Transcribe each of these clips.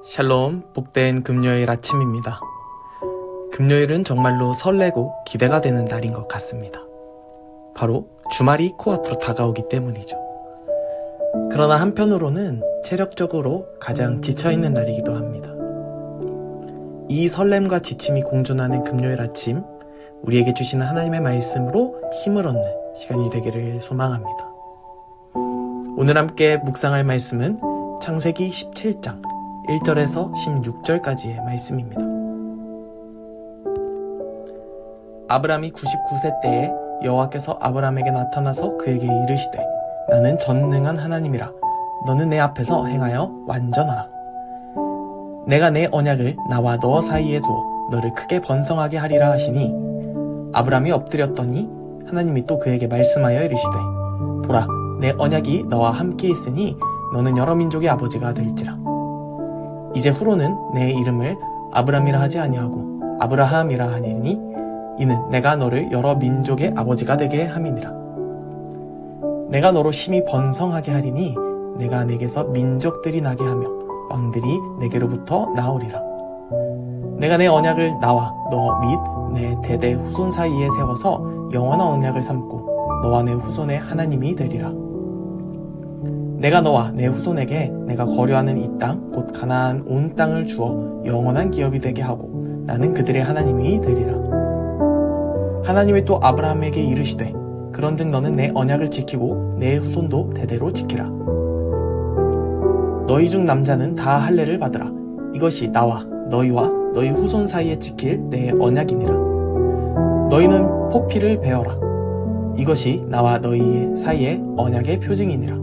샬롬, 복된 금요일 아침입니다. 금요일은 정말로 설레고 기대가 되는 날인 것 같습니다. 바로 주말이 코앞으로 다가오기 때문이죠. 그러나 한편으로는 체력적으로 가장 지쳐있는 날이기도 합니다. 이 설렘과 지침이 공존하는 금요일 아침, 우리에게 주시는 하나님의 말씀으로 힘을 얻는 시간이 되기를 소망합니다. 오늘 함께 묵상할 말씀은 창세기 17장 1절에서 16절까지의 말씀입니다. 아브람이 99세 때에 여호와께서 아브람에게 나타나서 그에게 이르시되 나는 전능한 하나님이라 너는 내 앞에서 행하여 완전하라. 내가 내 언약을 나와 너 사이에 두어 너를 크게 번성하게 하리라 하시니 아브람이 엎드렸더니 하나님이 또 그에게 말씀하여 이르시되 보라 내 언약이 너와 함께 있으니 너는 여러 민족의 아버지가 될지라. 이제 후로는 내 이름을 아브람이라 하지 아니하고 아브라함이라 하니니 이는 내가 너를 여러 민족의 아버지가 되게 함이니라. 내가 너로 심히 번성하게 하리니 내가 내게서 민족들이 나게 하며 왕들이 내게로부터 나오리라. 내가 내 언약을 나와 너 및 내 대대 후손 사이에 세워서 영원한 언약을 삼고 너와 내 후손의 하나님이 되리라. 내가 너와 내 후손에게 내가 거류하는 이 땅 곧 가나안 온 땅을 주어 영원한 기업이 되게 하고 나는 그들의 하나님이 되리라. 하나님이 또 아브라함에게 이르시되 그런즉 너는 내 언약을 지키고 내 후손도 대대로 지키라. 너희 중 남자는 다 할례를 받으라. 이것이 나와 너희와 너희 후손 사이에 지킬 내 언약이니라. 너희는 포피를 베어라. 이것이 나와 너희 사이의 언약의 표징이니라.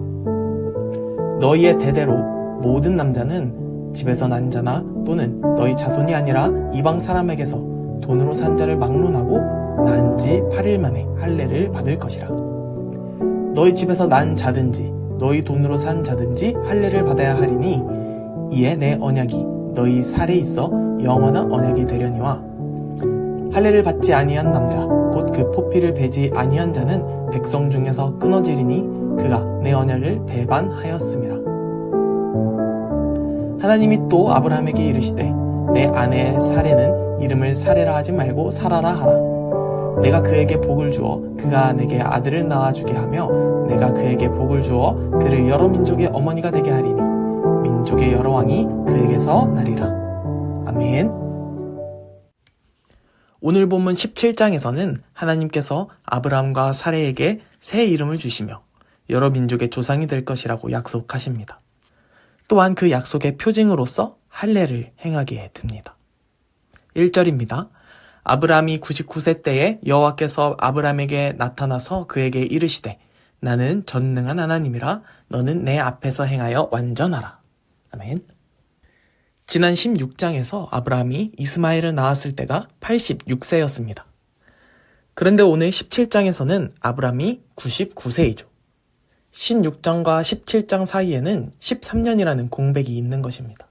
너희의 대대로 모든 남자는 집에서 난 자나 또는 너희 자손이 아니라 이방 사람에게서 돈으로 산 자를 막론하고 난 지 8일 만에 할례를 받을 것이라. 너희 집에서 난 자든지 너희 돈으로 산 자든지 할례를 받아야 하리니 이에 내 언약이 너희 살에 있어 영원한 언약이 되려니와 할례를 받지 아니한 남자 곧 그 포피를 베지 아니한 자는 백성 중에서 끊어지리니 그가 내 언약을 배반하였음이라. 하나님이 또 아브라함에게 이르시되 내 아내 사레는 이름을 사레라 하지 말고 사라라 하라. 내가 그에게 복을 주어 그가 내게 아들을 낳아주게 하며 내가 그에게 복을 주어 그를 여러 민족의 어머니가 되게 하리니 민족의 여러 왕이 그에게서 나리라. 아멘. 오늘 본문 17장에서는 하나님께서 아브라함과 사레에게 새 이름을 주시며 여러 민족의 조상이 될 것이라고 약속하십니다. 또한 그 약속의 표징으로서 할례를 행하게 됩니다. 1절입니다. 아브라함이 99세 때에 여호와께서 아브라함에게 나타나서 그에게 이르시되 나는 전능한 하나님이라 너는 내 앞에서 행하여 완전하라. 아멘. 지난 16장에서 아브라함이 이스마엘을 낳았을 때가 86세였습니다. 그런데 오늘 17장에서는 아브라함이 99세이죠. 16장과 17장 사이에는 13년이라는 공백이 있는 것입니다.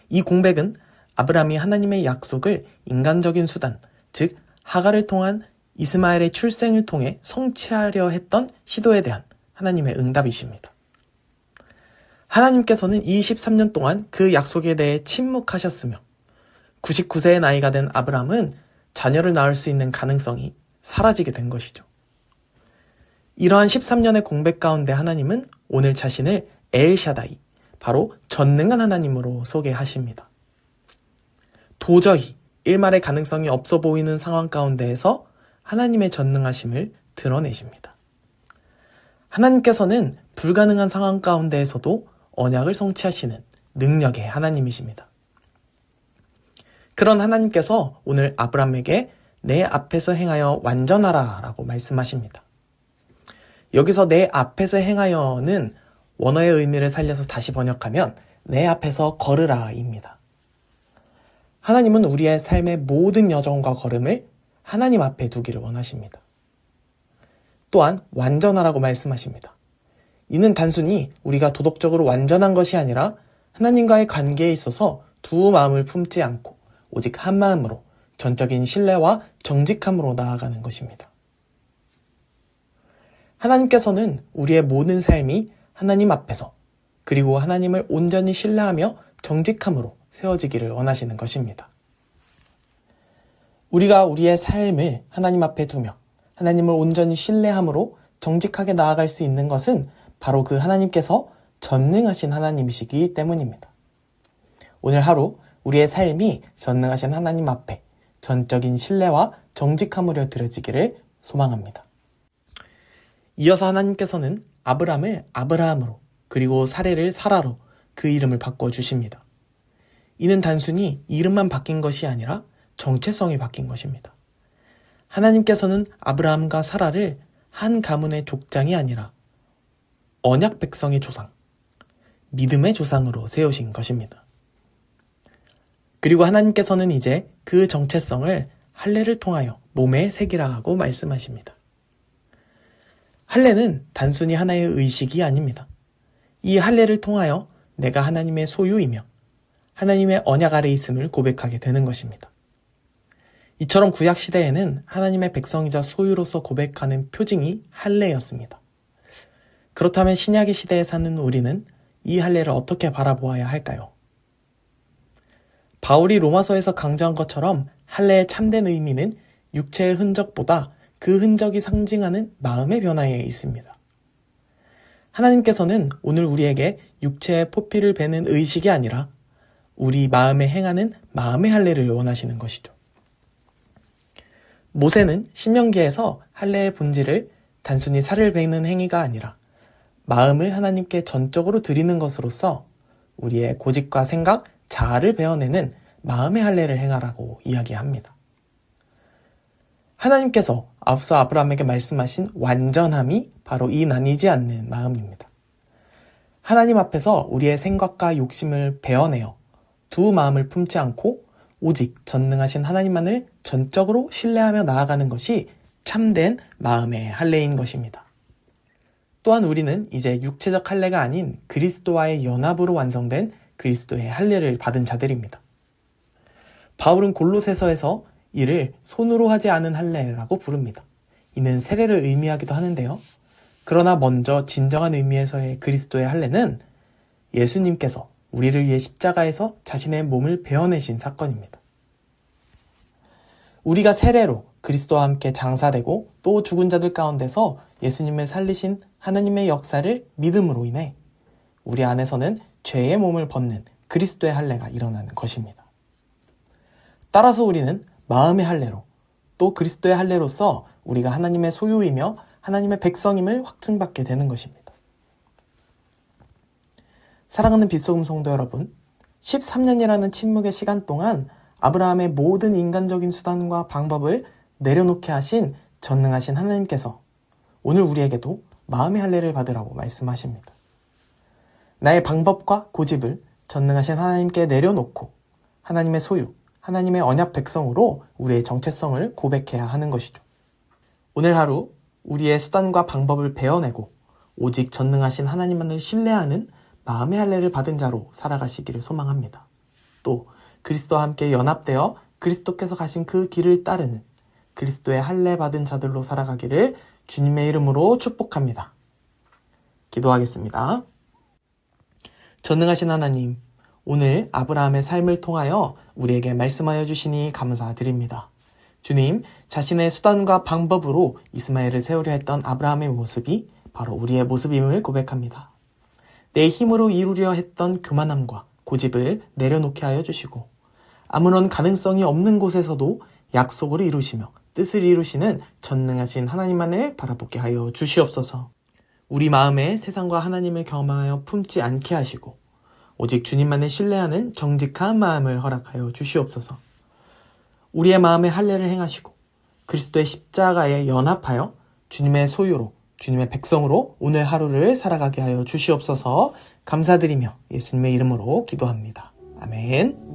이 공백은 아브라함이 하나님의 약속을 인간적인 수단, 즉 하갈을 통한 이스마엘의 출생을 통해 성취하려 했던 시도에 대한 하나님의 응답이십니다. 하나님께서는 이 13년 동안 그 약속에 대해 침묵하셨으며 99세의 나이가 된 아브라함은 자녀를 낳을 수 있는 가능성이 사라지게 된 것이죠. 이러한 13년의 공백 가운데 하나님은 오늘 자신을 엘샤다이, 바로 전능한 하나님으로 소개하십니다. 도저히 일말의 가능성이 없어 보이는 상황 가운데에서 하나님의 전능하심을 드러내십니다. 하나님께서는 불가능한 상황 가운데에서도 언약을 성취하시는 능력의 하나님이십니다. 그런 하나님께서 오늘 아브라함에게 내 앞에서 행하여 완전하라 라고 말씀하십니다. 여기서 내 앞에서 행하여는 원어의 의미를 살려서 다시 번역하면 내 앞에서 걸으라 입니다. 하나님은 우리의 삶의 모든 여정과 걸음을 하나님 앞에 두기를 원하십니다. 또한 완전하라고 말씀하십니다. 이는 단순히 우리가 도덕적으로 완전한 것이 아니라 하나님과의 관계에 있어서 두 마음을 품지 않고 오직 한 마음으로 전적인 신뢰와 정직함으로 나아가는 것입니다. 하나님께서는 우리의 모든 삶이 하나님 앞에서 그리고 하나님을 온전히 신뢰하며 정직함으로 세워지기를 원하시는 것입니다. 우리가 우리의 삶을 하나님 앞에 두며 하나님을 온전히 신뢰함으로 정직하게 나아갈 수 있는 것은 바로 그 하나님께서 전능하신 하나님이시기 때문입니다. 오늘 하루 우리의 삶이 전능하신 하나님 앞에 전적인 신뢰와 정직함으로 드려지기를 소망합니다. 이어서 하나님께서는 아브람을 아브라함으로 그리고 사례를 사라로 그 이름을 바꿔주십니다. 이는 단순히 이름만 바뀐 것이 아니라 정체성이 바뀐 것입니다. 하나님께서는 아브라함과 사라를 한 가문의 족장이 아니라 언약 백성의 조상, 믿음의 조상으로 세우신 것입니다. 그리고 하나님께서는 이제 그 정체성을 할례를 통하여 몸에 새기라고 말씀하십니다. 할례는 단순히 하나의 의식이 아닙니다. 이 할례를 통하여 내가 하나님의 소유이며 하나님의 언약 아래 있음을 고백하게 되는 것입니다. 이처럼 구약 시대에는 하나님의 백성이자 소유로서 고백하는 표징이 할례였습니다. 그렇다면 신약의 시대에 사는 우리는 이 할례를 어떻게 바라보아야 할까요? 바울이 로마서에서 강조한 것처럼 할례의 참된 의미는 육체의 흔적보다 그 흔적이 상징하는 마음의 변화에 있습니다. 하나님께서는 오늘 우리에게 육체의 포피를 베는 의식이 아니라 우리 마음에 행하는 마음의 할례를 원하시는 것이죠. 모세는 신명기에서 할례의 본질을 단순히 살을 베는 행위가 아니라 마음을 하나님께 전적으로 드리는 것으로서 우리의 고집과 생각, 자아를 베어내는 마음의 할례를 행하라고 이야기합니다. 하나님께서 앞서 아브라함에게 말씀하신 완전함이 바로 이 나뉘지 않는 마음입니다. 하나님 앞에서 우리의 생각과 욕심을 베어내어 두 마음을 품지 않고 오직 전능하신 하나님만을 전적으로 신뢰하며 나아가는 것이 참된 마음의 할례인 것입니다. 또한 우리는 이제 육체적 할례가 아닌 그리스도와의 연합으로 완성된 그리스도의 할례를 받은 자들입니다. 바울은 골로새서에서 이를 손으로 하지 않은 할례라고 부릅니다. 이는 세례를 의미하기도 하는데요. 그러나 먼저 진정한 의미에서의 그리스도의 할례는 예수님께서 우리를 위해 십자가에서 자신의 몸을 베어내신 사건입니다. 우리가 세례로 그리스도와 함께 장사되고 또 죽은 자들 가운데서 예수님을 살리신 하나님의 역사를 믿음으로 인해 우리 안에서는 죄의 몸을 벗는 그리스도의 할례가 일어나는 것입니다. 따라서 우리는 마음의 할례로 또 그리스도의 할례로서 우리가 하나님의 소유이며 하나님의 백성임을 확증받게 되는 것입니다. 사랑하는 빛소금 성도 여러분, 13년이라는 침묵의 시간 동안 아브라함의 모든 인간적인 수단과 방법을 내려놓게 하신 전능하신 하나님께서 오늘 우리에게도 마음의 할례를 받으라고 말씀하십니다. 나의 방법과 고집을 전능하신 하나님께 내려놓고 하나님의 소유, 하나님의 언약 백성으로 우리의 정체성을 고백해야 하는 것이죠. 오늘 하루 우리의 수단과 방법을 베어내고 오직 전능하신 하나님만을 신뢰하는 마음의 할례를 받은 자로 살아가시기를 소망합니다. 또 그리스도와 함께 연합되어 그리스도께서 가신 그 길을 따르는 그리스도의 할례 받은 자들로 살아가기를 주님의 이름으로 축복합니다. 기도하겠습니다. 전능하신 하나님, 오늘 아브라함의 삶을 통하여 우리에게 말씀하여 주시니 감사드립니다. 주님, 자신의 수단과 방법으로 이스마엘을 세우려 했던 아브라함의 모습이 바로 우리의 모습임을 고백합니다. 내 힘으로 이루려 했던 교만함과 고집을 내려놓게 하여 주시고 아무런 가능성이 없는 곳에서도 약속을 이루시며 뜻을 이루시는 전능하신 하나님만을 바라보게 하여 주시옵소서. 우리 마음에 세상과 하나님을 겸하여 품지 않게 하시고 오직 주님만을 신뢰하는 정직한 마음을 허락하여 주시옵소서. 우리의 마음에 할례를 행하시고 그리스도의 십자가에 연합하여 주님의 소유로 주님의 백성으로 오늘 하루를 살아가게 하여 주시옵소서. 감사드리며 예수님의 이름으로 기도합니다. 아멘.